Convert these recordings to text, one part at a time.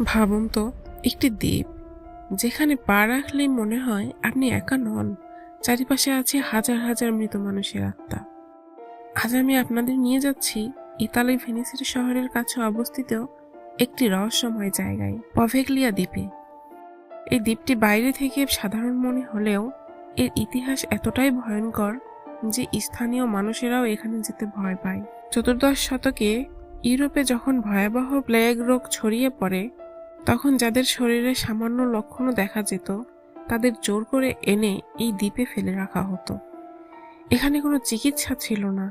ভাবুন তো, একটি দ্বীপ যেখানে পা রাখলেই মনে হয় আপনি একা নন, চারিপাশে আছে হাজার হাজার মৃত মানুষের আত্মা। আজ আমি আপনাদের নিয়ে যাচ্ছি ইতালি ভেনিসের শহরের কাছে অবস্থিত একটি রহস্যময় জায়গায়, পভেগলিয়া দ্বীপে। এই দ্বীপটি বাইরে থেকে সাধারণ মনে হলেও এর ইতিহাস এতটাই ভয়ঙ্কর যে স্থানীয় মানুষেরাও এখানে যেতে ভয় পায়। চতুর্দশ শতকে ইউরোপে যখন ভয়াবহ প্লেগ রোগ ছড়িয়ে পড়ে, তখন যাদের শরীরে সামান্য লক্ষণও দেখা যেত তাদের জোর করে এনে এই দ্বীপে ফেলে রাখা হতো। এখানে কোনো চিকিৎসা ছিল না,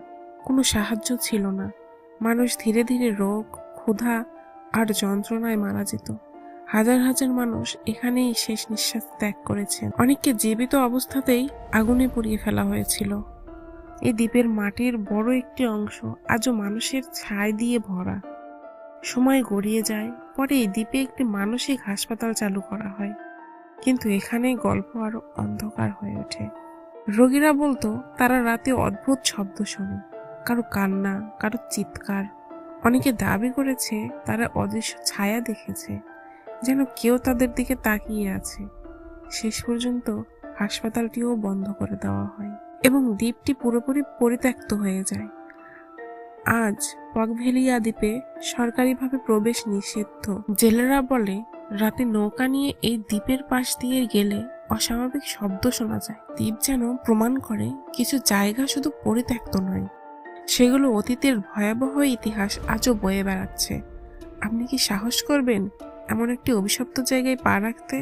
কোনো সাহায্য ছিল না। মানুষ ধীরে ধীরে রোগ, ক্ষুধা আর যন্ত্রণায় মারা যেত। হাজার হাজার মানুষ এখানেই শেষ নিঃশ্বাস ত্যাগ করেছেন। অনেককে জীবিত অবস্থাতেই আগুনে পুড়িয়ে ফেলা হয়েছিল। এই দ্বীপের মাটির বড় একটি অংশ আজও মানুষের ছাই দিয়ে ভরা। সময় গড়িয়ে যায়, পরে এই দ্বীপে একটি মানসিক হাসপাতাল চালু করা হয়, কিন্তু এখানে গল্প আরো অন্ধকার হয়ে ওঠে। রোগীরা বলতো তারা রাতে অদ্ভুত শব্দ শোনে, কারো কান্না, কারো চিৎকার। অনেকে দাবি করেছে তারা অদৃশ্য ছায়া দেখেছে, যেন কেউ তাদের দিকে তাকিয়ে আছে। শেষ পর্যন্ত হাসপাতালটিও বন্ধ করে দেওয়া হয় এবং দ্বীপটি পুরোপুরি পরিত্যক্ত হয়ে যায়। আজ পগভেলিয়া দ্বীপে সরকারিভাবে প্রবেশ নিষিদ্ধ। জেলেরা বলে রাতে নৌকা নিয়ে এই দ্বীপের পাশ দিয়ে গেলে অস্বাভাবিক শব্দ শোনা যায়। দ্বীপ যেন প্রমাণ করে কিছু জায়গা শুধু পরিত্যক্ত নয়, সেগুলো অতীতের ভয়াবহ ইতিহাস আজও বয়ে বেড়াচ্ছে। আপনি কি সাহস করবেন এমন একটি অভিশপ্ত জায়গায় পা রাখতে?